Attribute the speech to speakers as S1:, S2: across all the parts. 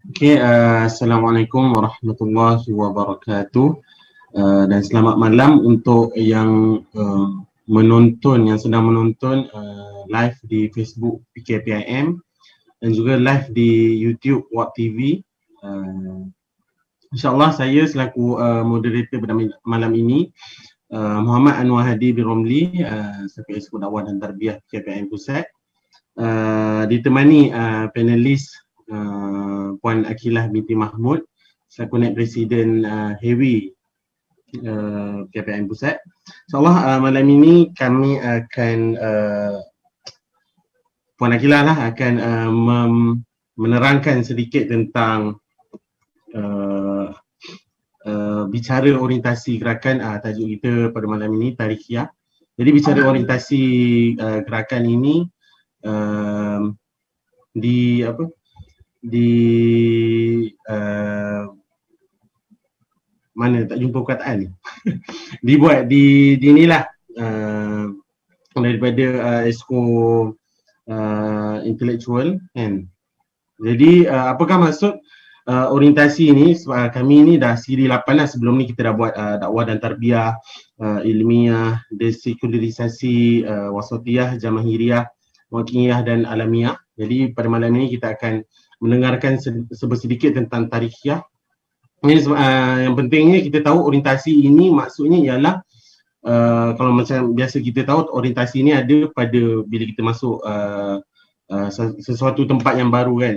S1: Okay, Assalamualaikum warahmatullahi wabarakatuh. Dan selamat malam untuk yang menonton, yang sedang menonton live di Facebook PKPIM dan juga live di YouTube WAP TV. InsyaAllah saya selaku moderator pada malam ini, Muhammad Anwar Hadi bin Romli, selaku Eksekutif Dakwah dan Tarbiyah PKPIM Pusat, ditemani panelis Puan Akilah binti Mahmud selaku Naib Presiden Hewi PKPIM Pusat. InsyaAllah malam ini kami akan Puan Akilah lah akan menerangkan sedikit tentang bicara orientasi gerakan. Tajuk kita pada malam ini Tarikhiyah. Jadi bicara orientasi gerakan ini mana tak jumpa perkataan ni dibuat di inilah daripada esko intellectual kan. Jadi apakah maksud orientasi ini? Kami ni dah siri 8 lah. Sebelum ni kita dah buat dakwah dan tarbiyah, ilmiah, desekulerisasi, wasatiyah, jamahiriyah, wakiyah dan alamiah. Jadi pada malam ini kita akan mendengarkan sedikit tentang tarikhiyah. Yang pentingnya kita tahu orientasi ini maksudnya ialah kalau macam biasa kita tahu orientasi ini ada pada bila kita masuk sesuatu tempat yang baru kan.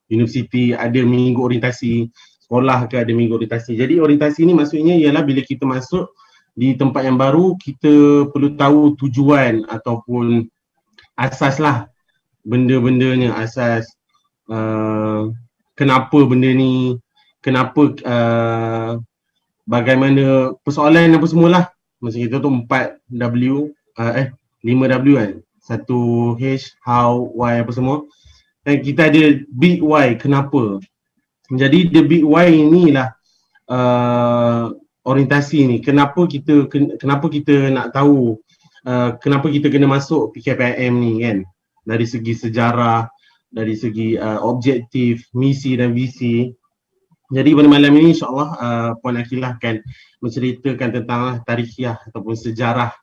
S1: Universiti ada minggu orientasi, sekolah ke ada minggu orientasi. Jadi orientasi ni maksudnya ialah bila kita masuk di tempat yang baru, kita perlu tahu tujuan ataupun asas lah benda-bendanya, asas kenapa benda ni, kenapa bagaimana persoalan apa semualah. Macam kita tu 4W 5W kan, 1H, how, why apa semua. Dan kita ada big why, kenapa. Jadi the big why inilah orientasi ni. Kenapa kita nak tahu kenapa kita kena masuk PKPIM ni kan. Dari segi sejarah, dari segi objektif, misi dan visi. Jadi pada malam ini insyaAllah Puan Akilah akan menceritakan tentang tarikhiyah ataupun sejarah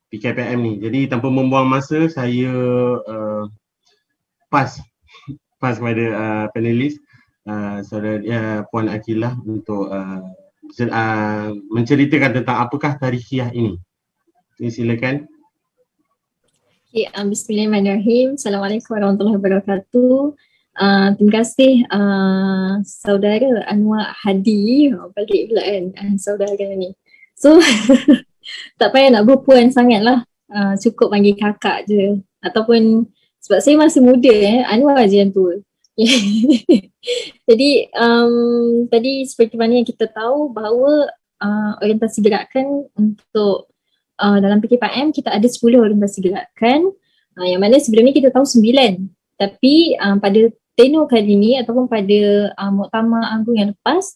S1: PKPIM ni. Jadi tanpa membuang masa, saya pass kepada panelis saudara Puan Akilah untuk menceritakan tentang apakah tarikhiyah ini. Silakan.
S2: Okay, Bismillahirrahmanirrahim. Assalamualaikum warahmatullahi wabarakatuh. Terima kasih saudara Anwar Hadi. Balik pula kan saudara ni. So tak payah nak berpuan sangat lah, cukup panggil kakak je. Ataupun sebab saya masih muda Anwar je yang tua. Jadi tadi seperti mana yang kita tahu bahawa orientasi gerakan untuk dalam PKPIM kita ada 10 orientasi gerakan, yang mana sebelum ni kita tahu 9. Tapi pada tenor kali ini ataupun pada Muktamar Agung yang lepas,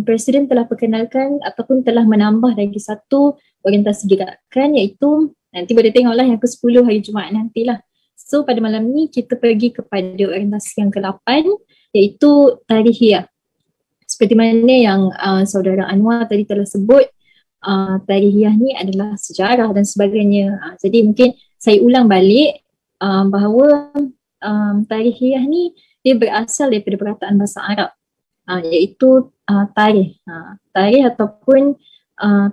S2: Presiden telah perkenalkan ataupun telah menambah lagi satu orientasi gerakan, iaitu nanti boleh tengoklah yang ke-10 hari Jumaat nantilah. So pada malam ni kita pergi kepada orientasi yang ke-8, iaitu tarikhiyah. Seperti mana yang saudara Anwar tadi telah sebut, tarikhiyah ni adalah sejarah dan sebagainya. Jadi mungkin saya ulang balik bahawa tarikhiyah ni dia berasal daripada perkataan bahasa Arab, iaitu tarikh. Tarikh ataupun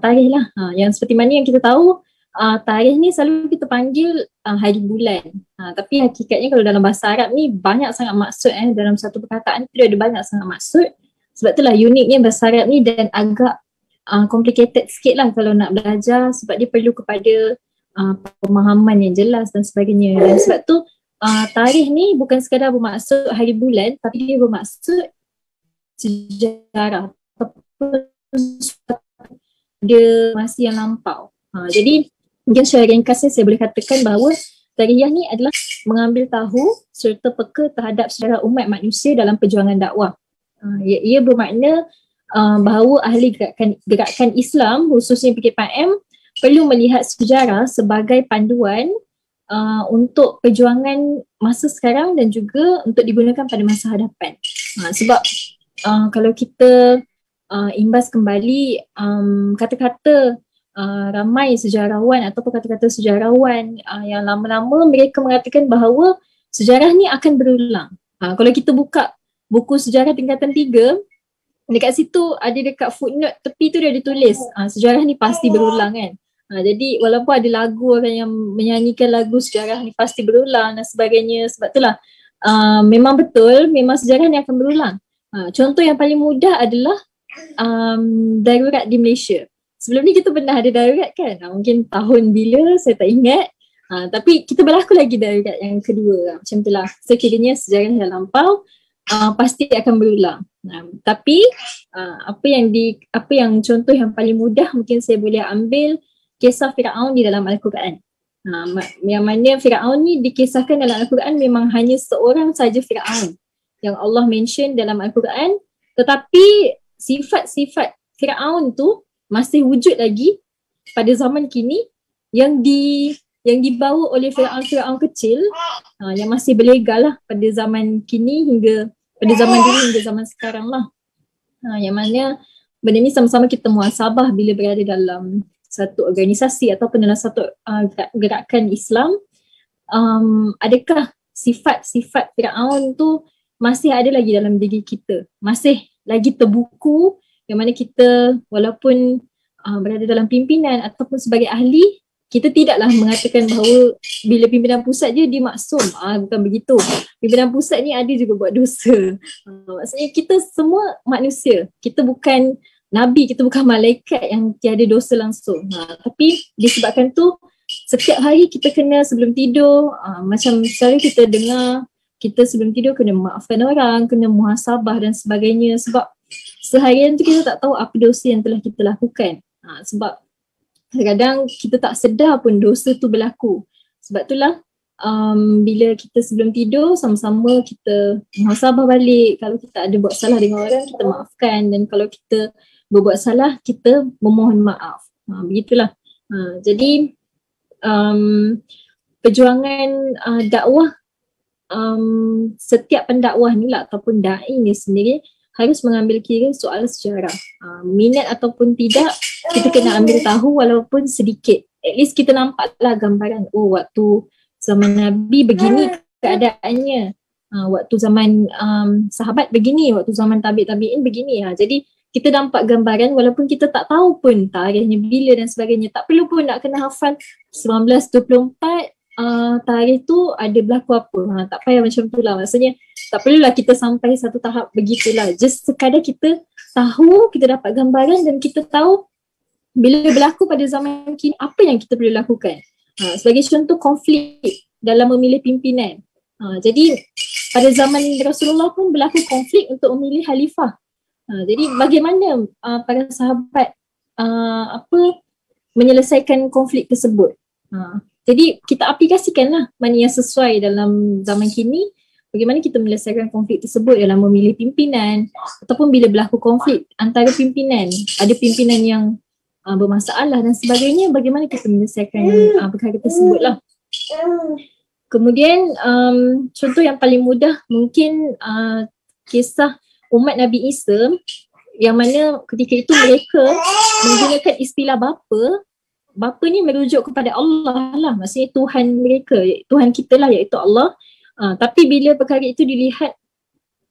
S2: tarikh lah. Yang seperti mana yang kita tahu, tarikh ni selalu kita panggil hari bulan. Tapi hakikatnya kalau dalam bahasa Arab ni banyak sangat maksud dalam satu perkataan tu ada banyak sangat maksud. Sebab itulah uniknya bahasa Arab ni dan agak complicated sikit lah kalau nak belajar, sebab dia perlu kepada pemahaman yang jelas dan sebagainya. Dan sebab tu tarikh ni bukan sekadar bermaksud hari bulan, tapi dia bermaksud sejarah ataupun dia masa yang lampau. Jadi mungkin secara ringkasnya saya boleh katakan bahawa tarikhiyah ni adalah mengambil tahu serta peka terhadap sejarah umat manusia dalam perjuangan dakwah. Ia bermakna bahawa ahli gerakan Islam khususnya PKPIM perlu melihat sejarah sebagai panduan untuk perjuangan masa sekarang dan juga untuk digunakan pada masa hadapan. Sebab kalau kita imbas kembali kata-kata ramai sejarawan ataupun kata-kata sejarawan yang lama-lama mereka mengatakan bahawa sejarah ni akan berulang. Kalau kita buka buku sejarah tingkatan 3, dekat situ ada dekat footnote tepi tu dia ada tulis sejarah ni pasti berulang kan. Jadi walaupun ada lagu orang yang menyanyikan lagu sejarah ni pasti berulang dan sebagainya, sebab itulah memang betul, memang sejarah ni akan berulang. Contoh yang paling mudah adalah darurat di Malaysia. Sebelum ni kita pernah ada darurat kan, mungkin tahun bila saya tak ingat, tapi kita berlaku lagi darurat yang kedua. Macam itulah, sekiranya sejarah yang lampau pasti akan berulang. Tapi apa yang contoh yang paling mudah mungkin saya boleh ambil kisah Firaun di dalam Al-Quran. Yang mana Firaun ni dikisahkan dalam Al-Quran memang hanya seorang saja Firaun yang Allah mention dalam Al-Quran, tetapi sifat-sifat Firaun tu masih wujud lagi pada zaman kini yang dibawa oleh Firaun kecil yang masih berlegal lah pada zaman kini hingga pada zaman dulu hingga zaman sekarang lah. Yang mana benda ni sama-sama kita muhasabah bila berada dalam satu organisasi ataupun dalam satu gerakan Islam. Adakah sifat-sifat Firaun tu masih ada lagi dalam diri kita, masih lagi terbuku, yang mana kita walaupun berada dalam pimpinan ataupun sebagai ahli, kita tidaklah mengatakan bahawa bila pimpinan pusat je dia maksum. Bukan begitu. Pimpinan pusat ni ada juga buat dosa. Maksudnya kita semua manusia. Kita bukan Nabi, kita bukan malaikat yang tiada dosa langsung. Tapi disebabkan tu setiap hari kita kena sebelum tidur, macam sekarang kita dengar, kita sebelum tidur kena maafkan orang, kena muhasabah dan sebagainya. Sebab seharian tu kita tak tahu apa dosa yang telah kita lakukan. Sebab kadang-kadang kita tak sedar pun dosa tu berlaku. Sebab itulah bila kita sebelum tidur sama-sama kita muhasabah balik. Kalau kita ada buat salah dengan orang, kita maafkan, dan kalau kita berbuat salah, kita memohon maaf. Begitulah. Jadi perjuangan dakwah, setiap pendakwah ni lah ataupun da'i ni sendiri harus mengambil kira soal sejarah. Minat ataupun tidak, kita kena ambil tahu walaupun sedikit. At least kita nampaklah gambaran, oh waktu zaman Nabi begini keadaannya, waktu zaman sahabat begini, waktu zaman tabi'in begini. Jadi kita nampak gambaran walaupun kita tak tahu pun tarikhnya bila dan sebagainya. Tak perlu pun nak kena hafal 1924 tarikh tu ada berlaku apa. Tak payah macam tu lah. Maksudnya tak perlulah kita sampai satu tahap begitulah. Just sekadar kita tahu, kita dapat gambaran dan kita tahu bila berlaku pada zaman kini apa yang kita perlu lakukan. Sebagai contoh, konflik dalam memilih pimpinan. Jadi pada zaman Rasulullah pun berlaku konflik untuk memilih khalifah. Jadi bagaimana para sahabat menyelesaikan konflik tersebut. Jadi kita aplikasikanlah mana yang sesuai dalam zaman kini, bagaimana kita menyelesaikan konflik tersebut dalam memilih pimpinan, ataupun bila berlaku konflik antara pimpinan, ada pimpinan yang bermasalah dan sebagainya, bagaimana kita menyelesaikan perkara tersebut lah. Kemudian contoh yang paling mudah mungkin kisah umat Nabi Isa, yang mana ketika itu mereka menggunakan istilah bapa. Bapa ni merujuk kepada Allah lah, maksudnya Tuhan mereka, Tuhan kita lah, iaitu Allah. Tapi bila perkara itu dilihat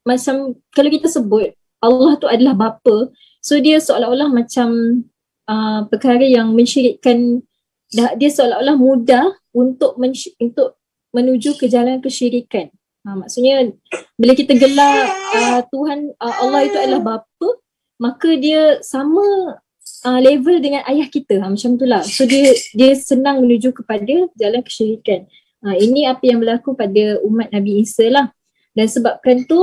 S2: macam kalau kita sebut Allah tu adalah bapa, so dia seolah-olah macam perkara yang mensyirikkan, dia seolah-olah mudah untuk menuju ke jalan kesyirikan. Maksudnya bila kita gelar Tuhan Allah itu adalah bapa, maka dia sama level dengan ayah kita, macam itulah. So dia senang menuju kepada jalan kesyirikan. Ini apa yang berlaku pada umat Nabi Isa lah. Dan sebabkan tu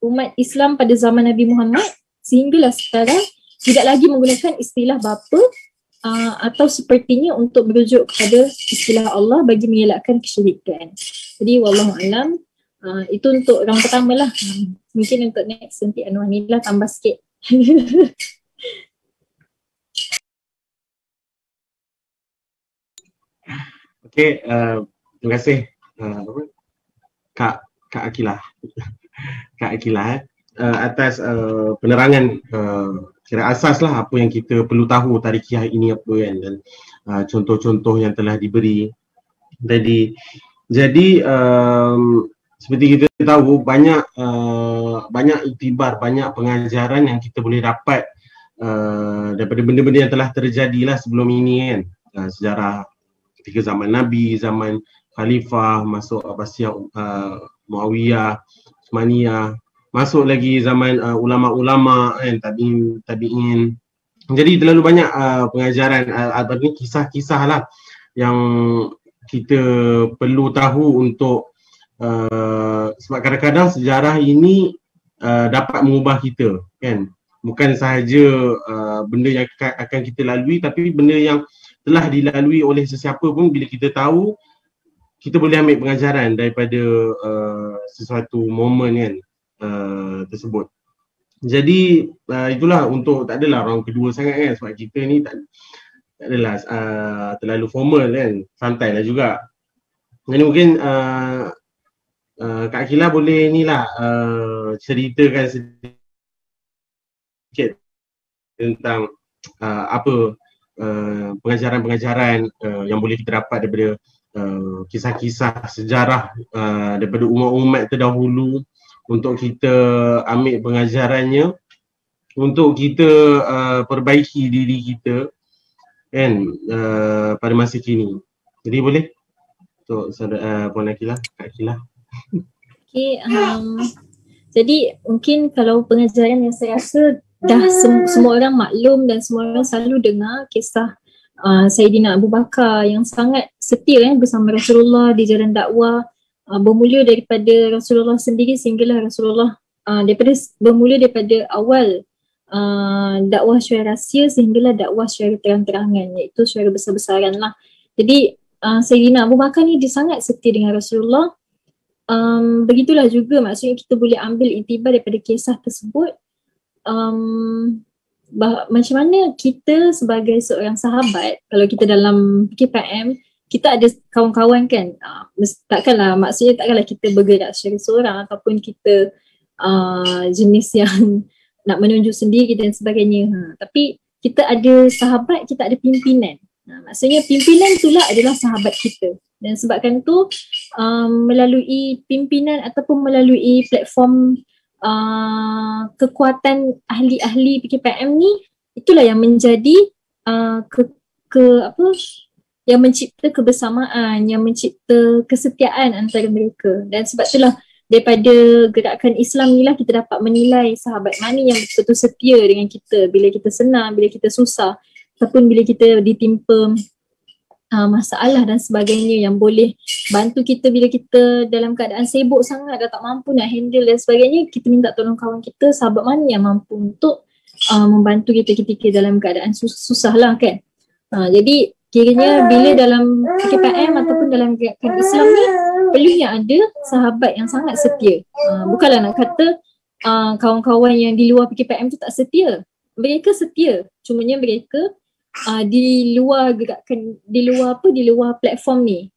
S2: umat Islam pada zaman Nabi Muhammad sehinggalah sekarang tidak lagi menggunakan istilah bapa atau sepertinya untuk merujuk kepada istilah Allah bagi mengelakkan kesyirikan. Jadi wallahualam, itu untuk orang pertama lah. Mungkin untuk next nanti Anwar tambah sikit.
S1: Okey, terima kasih Kak Akilah. Kak Akilah atas penerangan kira asas lah apa yang kita perlu tahu tarikiyah ini apa kan, dan contoh-contoh yang telah diberi tadi. Jadi seperti kita tahu banyak iktibar, banyak pengajaran yang kita boleh dapat daripada benda-benda yang telah terjadi lah sebelum ini kan. Sejarah ketika zaman Nabi, zaman Khalifah, masuk Abbasiyah, Muawiyah, Uthmaniyah, masuk lagi zaman ulama-ulama kan, tabi'in. Jadi terlalu banyak pengajaran atau kisah-kisah lah yang kita perlu tahu untuk sebab kadang-kadang sejarah ini dapat mengubah kita kan. Bukan sahaja benda yang akan kita lalui, tapi benda yang telah dilalui oleh sesiapa pun, bila kita tahu, kita boleh ambil pengajaran daripada sesuatu momen kan tersebut. Jadi itulah, untuk tak adalah orang kedua sangat kan, sebab kita ni tak adalah terlalu formal kan, santai lah juga. Jadi mungkin Kak Akilah boleh ni lah ceritakan sedikit tentang apa pengajaran-pengajaran yang boleh kita dapat daripada kisah-kisah sejarah daripada umat-umat terdahulu, untuk kita ambil pengajarannya, untuk kita perbaiki diri kita kan pada masa kini. Jadi boleh untuk Puan Akilah, Kak Akilah.
S2: Okay, jadi mungkin kalau pengajaran yang saya rasa dah semua orang maklum dan semua orang selalu dengar kisah Sayyidina Abu Bakar yang sangat setia bersama Rasulullah di jalan dakwah, bermula daripada Rasulullah sendiri sehinggalah Rasulullah bermula daripada awal dakwah secara rahsia sehinggalah dakwah secara terang-terangan, iaitu secara besar-besaran lah. Jadi Sayyidina Abu Bakar ni dia sangat setia dengan Rasulullah. Begitulah juga maksudnya kita boleh ambil iktibar daripada kisah tersebut, macam mana kita sebagai seorang sahabat, kalau kita dalam PKPM kita ada kawan-kawan kan, takkanlah kita bergerak secara seorang ataupun kita jenis yang nak menunjuk sendiri dan sebagainya, tapi kita ada sahabat, kita ada pimpinan. Maksudnya pimpinan itulah adalah sahabat kita, dan sebabkan tu melalui pimpinan ataupun melalui platform kekuatan ahli-ahli PKPM ni, itulah yang menjadi yang mencipta kebersamaan, yang mencipta kesetiaan antara mereka. Dan sebab itulah daripada gerakan Islam ni lah kita dapat menilai sahabat mana yang betul-betul setia dengan kita bila kita senang, bila kita susah, ataupun bila kita ditimpa masalah dan sebagainya, yang boleh bantu kita bila kita dalam keadaan sibuk sangat, dah tak mampu nak handle dan sebagainya, kita minta tolong kawan kita, sahabat mana yang mampu untuk membantu kita ketika dalam keadaan susah lah kan. Jadi kiranya bila dalam PKPM ataupun dalam gerakan Islam ni, perlunya ada sahabat yang sangat setia. Bukanlah nak kata kawan-kawan yang di luar PKPM tu tak setia, mereka setia, cumanya mereka di luar gerakan, di luar platform ni.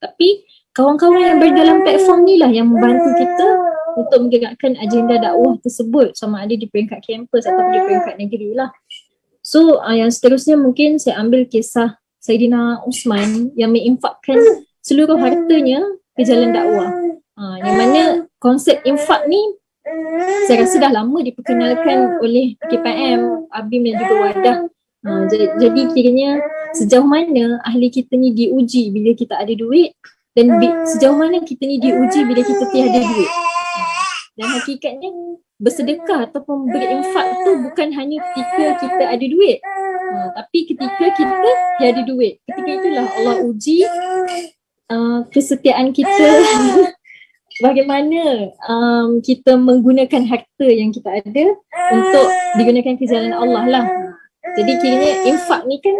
S2: Tapi kawan-kawan yang berada dalam platform ni lah yang membantu kita untuk menggerakkan agenda dakwah tersebut, sama ada di peringkat kampus atau di peringkat negeri lah. So yang seterusnya mungkin saya ambil kisah Sayyidina Uthman yang menginfakkan seluruh hartanya ke jalan dakwah. Yang mana konsep infak ni saya rasa dah lama diperkenalkan oleh PKPM, ABIM dan juga Wadah. Jadi kiranya sejauh mana ahli kita ni diuji bila kita ada duit, dan sejauh mana kita ni diuji bila kita tiada duit. Dan hakikatnya bersedekah ataupun berinfak tu bukan hanya ketika kita ada duit, tapi ketika kita tiada duit. Ketika itulah Allah uji kesetiaan kita bagaimana kita menggunakan harta yang kita ada untuk digunakan ke jalan Allah lah. Jadi kiranya infak ni kan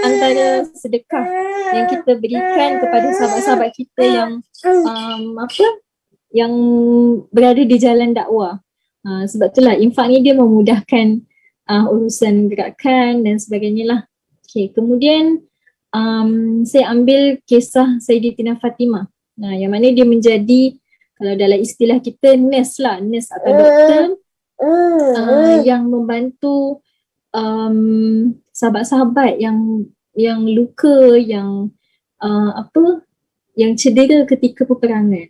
S2: antara sedekah yang kita berikan kepada sahabat-sahabat kita yang yang berada di jalan dakwah. Sebab itulah infak ni dia memudahkan urusan gerakan dan sebagainya lah. Okay, kemudian saya ambil kisah Sayyidatina Fatimah. Nah, yang mana dia menjadi, kalau dalam istilah kita, nurse lah, nurse atau doktor yang membantu sahabat-sahabat yang luka, yang yang cedera ketika peperangan.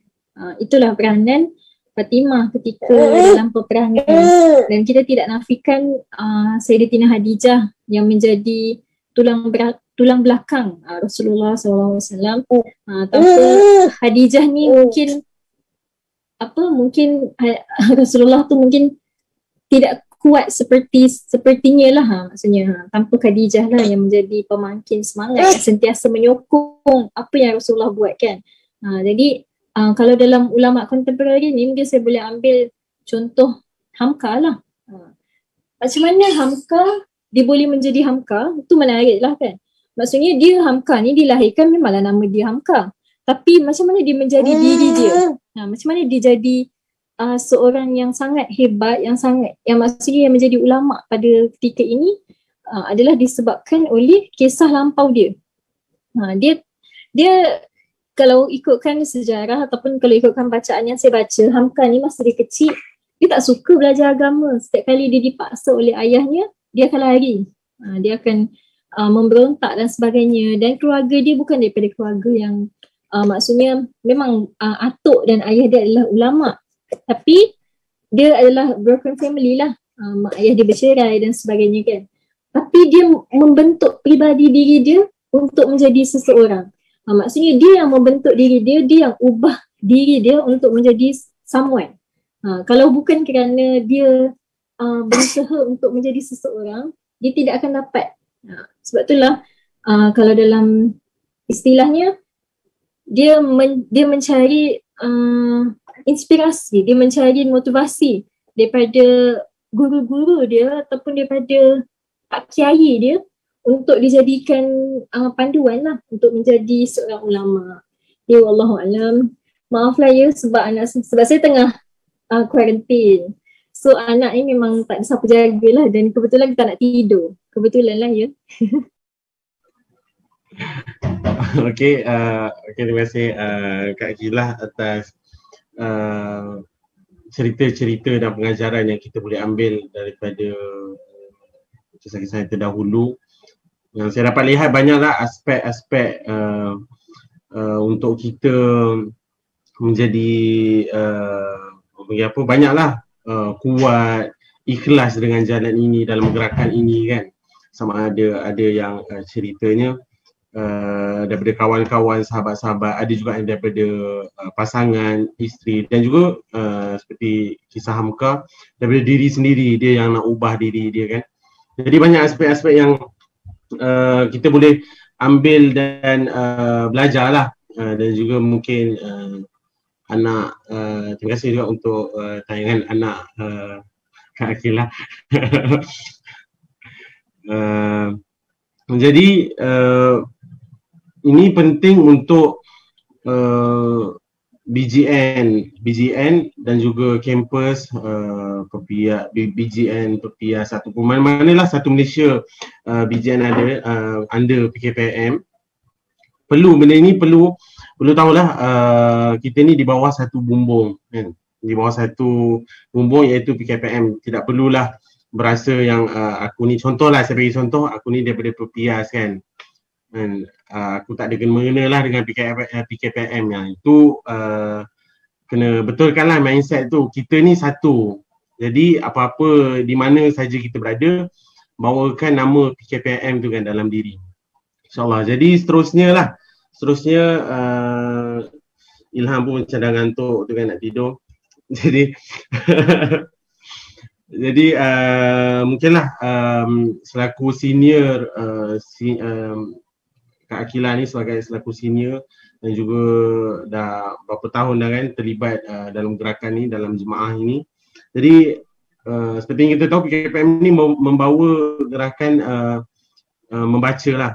S2: Itulah peranan Fatimah ketika dalam peperangan. Dan kita tidak nafikan Sayyidatina Khadijah yang menjadi tulang belakang Rasulullah SAW. Tanpa Khadijah ni mungkin Rasulullah tu mungkin tidak kuat sepertinya lah, maksudnya tanpa Khadijah lah yang menjadi pemangkin semangat, yang sentiasa menyokong apa yang Rasulullah buat kan. Jadi kalau dalam ulama kontemporari ni mungkin saya boleh ambil contoh Hamka lah. Macam mana Hamka dia boleh menjadi Hamka, itu menarik lah kan. Maksudnya dia Hamka ni dilahirkan memanglah nama dia Hamka, tapi macam mana dia menjadi diri dia, macam mana dia jadi seorang yang sangat hebat, yang maksudnya yang menjadi ulama pada ketika ini adalah disebabkan oleh kisah lampau dia. Dia kalau ikutkan sejarah ataupun kalau ikutkan bacaan yang saya baca, Hamka ni masa dia kecil, dia tak suka belajar agama. Setiap kali dia dipaksa oleh ayahnya, dia akan lari. Dia akan memberontak dan sebagainya. Dan keluarga dia bukan daripada keluarga yang maksudnya memang atuk dan ayah dia adalah ulama. Tapi dia adalah broken family lah. Mak ayah dia bercerai dan sebagainya kan. Tapi dia membentuk pribadi diri dia untuk menjadi seseorang. Maksudnya dia yang membentuk diri dia, dia yang ubah diri dia untuk menjadi someone. Kalau bukan kerana dia berusaha untuk menjadi seseorang, dia tidak akan dapat. Sebab itulah kalau dalam istilahnya, dia mencari inspirasi, dia mencari motivasi daripada guru-guru dia ataupun daripada pak kiai dia untuk dijadikan panduan lah untuk menjadi seorang ulama. Ya, wallahualam. Maaflah ya sebab saya tengah kuarantin. So anak ni memang tak ada siapa jaga lah, dan kebetulan kita nak tidur. Kebetulan lah ya.
S1: Okey, terima kasih Kak Akilah atas cerita-cerita dan pengajaran yang kita boleh ambil daripada kisah-kisah yang terdahulu. Yang saya dapat lihat banyaklah aspek-aspek untuk kita menjadi banyaklah kuat, ikhlas dengan jalan ini, dalam gerakan ini kan. Sama ada yang ceritanya daripada kawan-kawan, sahabat-sahabat, ada juga yang daripada pasangan, isteri, dan juga seperti kisah Hamka daripada diri sendiri, dia yang nak ubah diri dia kan. Jadi banyak aspek-aspek yang kita boleh ambil dan belajar lah, dan juga mungkin anak, terima kasih juga untuk tayangan anak Kak Akilah. Jadi ini penting untuk BGN dan juga kampus BGN, Pepias ataupun mana-manalah satu Malaysia BGN ada under PKPM. Benda ini perlu tahulah, kita ni di bawah satu bumbung kan, di bawah satu bumbung iaitu PKPM. Tidak perlulah berasa yang aku ni, contohlah saya bagi contoh, aku ni daripada Pepias kan, aku tak ada kena-mengena lah dengan PKPM yang itu. Kena betulkanlah mindset tu, kita ni satu. Jadi apa-apa di mana saja kita berada, bawakan nama PKPM tu kan dalam diri, InsyaAllah. Jadi seterusnya Ilham pun macam dah ngantuk tu kan, nak tidur. Jadi mungkinlah selaku senior, Kak Akilah ni selaku senior dan juga dah berapa tahun dah kan terlibat dalam gerakan ni, dalam jemaah ini. Jadi seperti yang kita tahu, PKPM ni membawa gerakan membaca lah,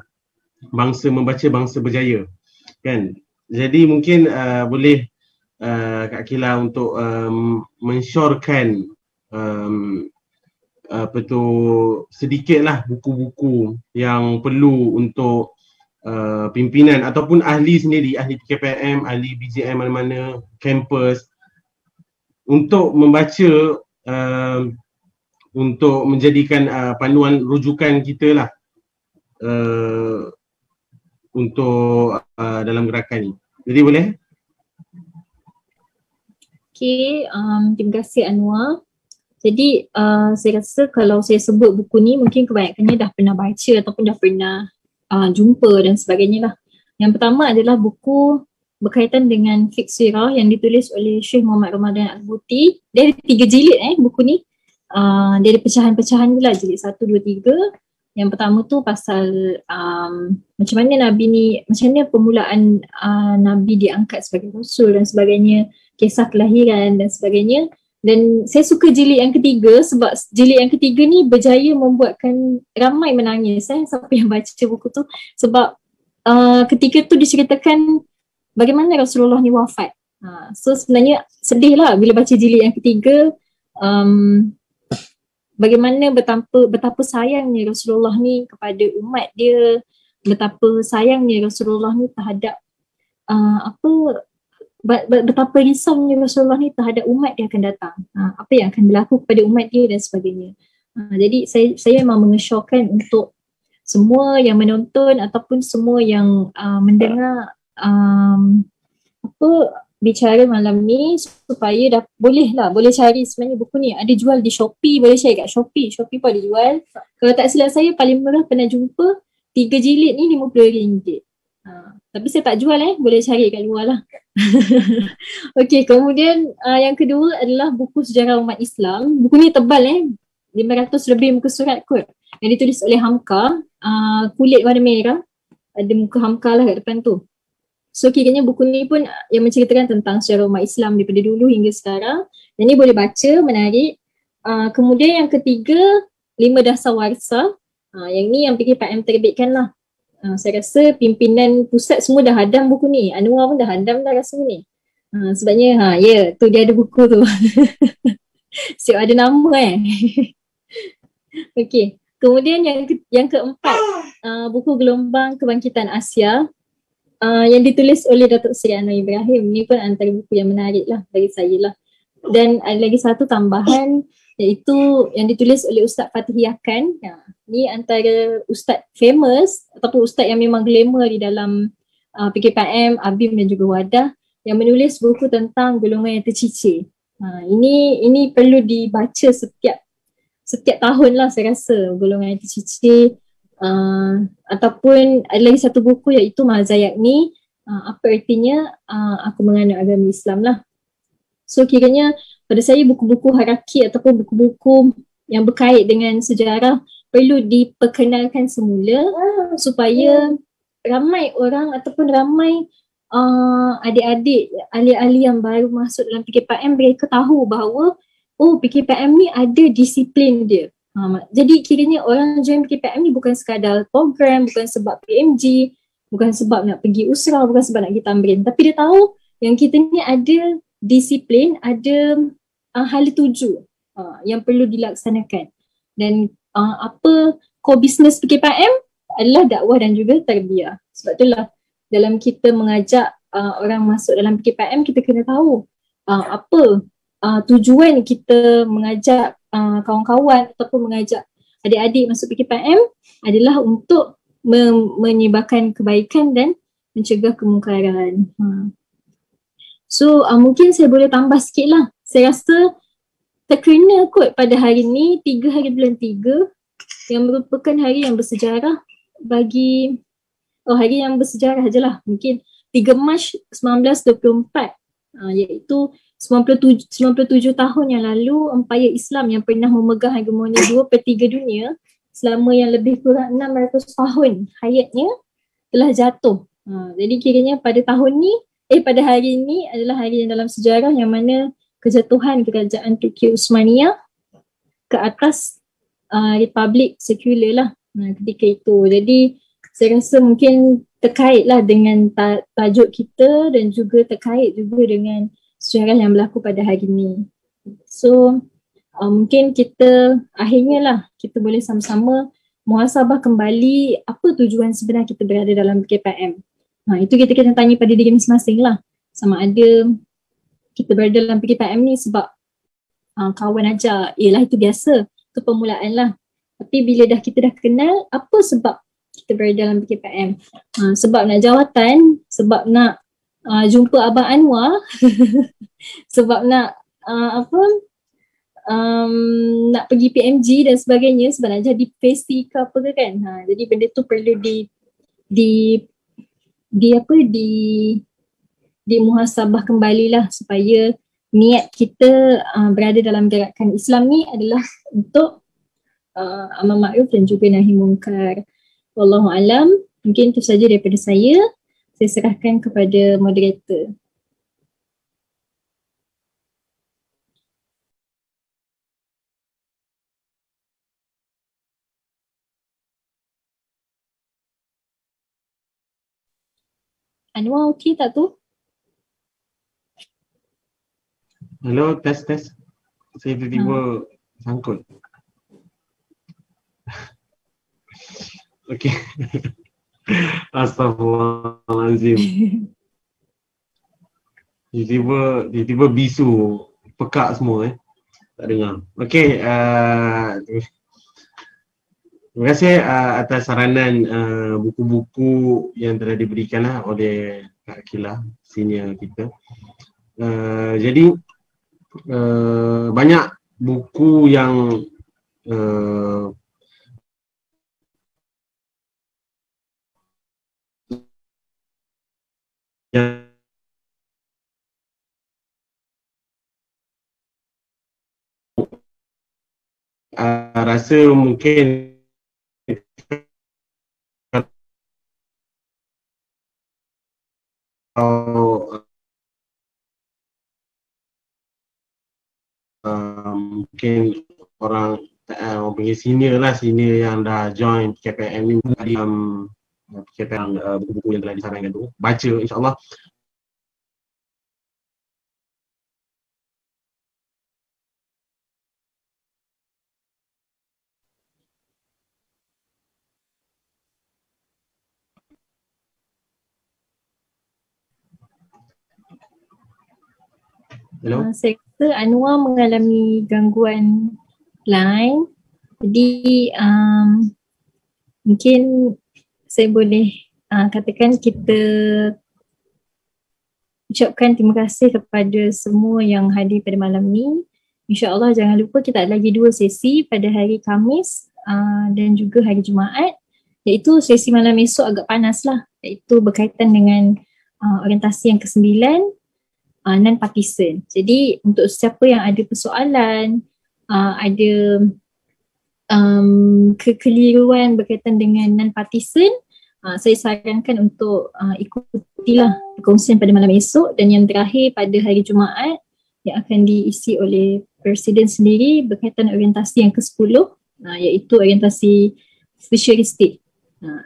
S1: bangsa membaca, bangsa berjaya kan. Jadi mungkin boleh Kak Akilah untuk mensyorkan sedikit lah buku-buku yang perlu untuk pimpinan ataupun ahli sendiri, ahli PKPM, ahli BJM mana-mana, kampus, untuk membaca, untuk menjadikan panduan rujukan kita lah untuk dalam gerakan ni. Jadi boleh?
S2: Okay, terima kasih Anwar. Jadi saya rasa kalau saya sebut buku ni mungkin kebanyakannya dah pernah baca ataupun dah pernah jumpa dan sebagainya lah. Yang pertama adalah buku berkaitan dengan fiqh sirah yang ditulis oleh Syekh Muhammad Ramadan Al-Buti. Dia ada 3 jilid buku ni. Dia ada pecahan-pecahan je lah, jilid 1, 2, 3. Yang pertama tu pasal macam mana Nabi ni, macam mana permulaan Nabi diangkat sebagai Rasul dan sebagainya, kisah kelahiran dan sebagainya. Dan saya suka jilid yang ketiga sebab jilid yang ketiga ni berjaya membuatkan ramai menangis siapa yang baca buku tu, sebab ketika tu diceritakan bagaimana Rasulullah ni wafat. So sebenarnya sedih lah bila baca jilid yang ketiga, bagaimana betapa sayangnya Rasulullah ni kepada umat dia, betapa sayangnya Rasulullah ni terhadap betapa risaunya Rasulullah ni terhadap umat dia akan datang, apa yang akan berlaku kepada umat dia dan sebagainya. Jadi saya memang mengesyorkan untuk semua yang menonton ataupun semua yang mendengar bicara malam ni supaya boleh cari sebenarnya buku ni. Ada jual di Shopee, boleh cari kat Shopee pun ada jual. Kalau tak silap saya paling murah pernah jumpa 3 jilid ni RM50. Tapi saya tak jual boleh cari kat luar lah. Okey, kemudian yang kedua adalah buku sejarah umat Islam. Buku ni tebal 500 lebih muka surat kot. Yang ditulis oleh Hamka, kulit warna merah. Ada muka Hamka lah kat depan tu. So kiranya buku ni pun yang menceritakan tentang sejarah umat Islam daripada dulu hingga sekarang. Dan ni boleh baca, menarik. Kemudian yang ketiga, 5 dasar warsa. Yang ni yang PKPM terbitkan lah. Saya rasa pimpinan pusat semua dah hadam buku ni. Anwar pun dah hadam dah rasa ni. Sebabnya tu dia ada buku tu. Siap ada nama Okey. Kemudian yang keempat, buku Gelombang Kebangkitan Asia yang ditulis oleh Datuk Seri Anwar Ibrahim. Ni pun antara buku yang menarik lah bagi saya lah. Dan ada lagi satu tambahan, iaitu yang ditulis oleh Ustaz Fatih Yakan. Ni antara ustaz famous ataupun ustaz yang memang glamour di dalam PKPM, ABIM dan juga Wadah, yang menulis buku tentang golongan yang tercicir. Ini perlu dibaca setiap tahun lah saya rasa, golongan yang tercicir. Ataupun ada lagi satu buku iaitu Mazayat ni, apa artinya aku menganut agama Islam lah. So kiranya pada saya buku-buku haraki ataupun buku-buku yang berkait dengan sejarah perlu diperkenalkan semula supaya ramai orang ataupun ramai adik-adik, ahli-ahli yang baru masuk dalam PKPM, mereka tahu bahawa PKPM ni ada disiplin dia. Jadi kiranya orang join PKPM ni bukan sekadar program, bukan sebab PMG, bukan sebab nak pergi usrah, bukan sebab nak pergi tamrin, tapi dia tahu yang kita ni ada disiplin, ada hala tuju yang perlu dilaksanakan. Dan apa core business PKPM adalah dakwah dan juga tarbiyah. Sebab itulah dalam kita mengajak orang masuk dalam PKPM, kita kena tahu apa tujuan kita mengajak kawan-kawan ataupun mengajak adik-adik masuk PKPM adalah untuk menyebarkan kebaikan dan mencegah kemungkaran. So mungkin saya boleh tambah sikit lah. Saya rasa terkena kot pada hari ni 3 hari bulan 3 yang merupakan hari yang bersejarah bagi hari yang bersejarah je lah, mungkin 3 Mac 1924, iaitu 97 tahun yang lalu empayar Islam yang pernah memegang hegemoni 2/3 dunia selama yang lebih kurang 600 tahun hayatnya telah jatuh. Jadi kiranya pada tahun ni, pada hari ini adalah hari yang dalam sejarah yang mana kejatuhan kerajaan Turki Uthmaniyah ke atas Republik Sekular lah ketika itu. Jadi saya rasa mungkin terkait lah dengan tajuk kita dan juga terkait juga dengan sejarah yang berlaku pada hari ini. So mungkin kita akhirnya lah kita boleh sama-sama muhasabah kembali apa tujuan sebenar kita berada dalam PKPM? Itu kita kena tanya pada diri masing-masing lah. Sama ada kita berada dalam PKPM ni sebab kawan ajar, yelah itu biasa, itu permulaan lah. Tapi bila kita dah kenal, apa sebab kita berada dalam PKPM? Sebab nak jawatan, sebab nak jumpa Abang Anwar, sebab nak nak pergi PMG dan sebagainya, sebab nak jadi PACE ke apa ke kan. Jadi benda tu perlu dimuhasabah kembalilah supaya niat kita berada dalam gerakan Islam ni adalah untuk amal ma'ruf dan juga nahi munkar. Wallahu alam. Mungkin itu saja daripada saya. Saya serahkan kepada moderator. Anwar okey tak tu?
S1: Hello, tes. Saya tiba-tiba sangkut. Okey. Astaghfirullahalazim. Tiba-tiba bisu, pekak semua tak dengar. Okey, terima kasih atas saranan buku-buku yang telah diberikan oleh Kak Akilah, senior kita. Jadi banyak buku yang rasa mungkin kalau mungkin orang punya senior yang dah join KPM ni KPM buku-buku yang telah disarankan tu baca, insyaAllah. Hello?
S2: Saya rasa Anwar mengalami gangguan line. Jadi mungkin saya boleh katakan kita ucapkan terima kasih kepada semua yang hadir pada malam ni. InsyaAllah jangan lupa kita ada lagi 2 sesi pada hari Khamis dan juga hari Jumaat, iaitu sesi malam esok agak panas lah, iaitu berkaitan dengan orientasi yang ke-9, non-partisan. Jadi untuk siapa yang ada persoalan, ada kekeliruan berkaitan dengan non-partisan, saya sarankan untuk ikutilah perkongsian pada malam esok, dan yang terakhir pada hari Jumaat yang akan diisi oleh Presiden sendiri berkaitan orientasi yang ke-10, iaitu orientasi futuristik.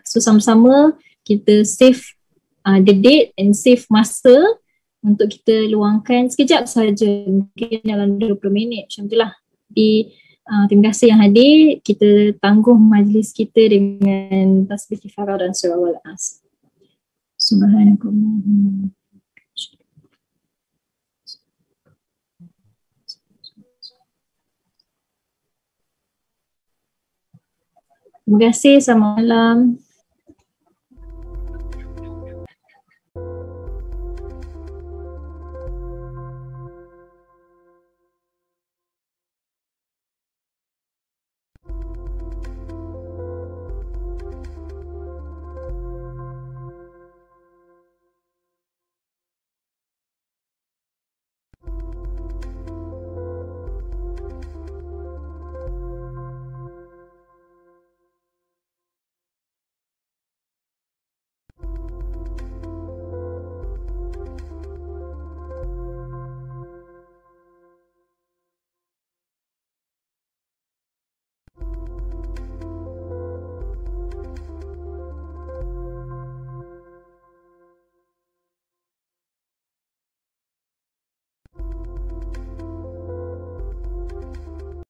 S2: So sama-sama kita save the date and save masa untuk kita luangkan sekejap saja, mungkin dalam 20 minit macam itulah. Terima kasih yang hadir. Kita tangguh majlis kita dengan tasbih kifarah dan surah Al-As. Subhanakallahumma. Terima kasih, selamat malam.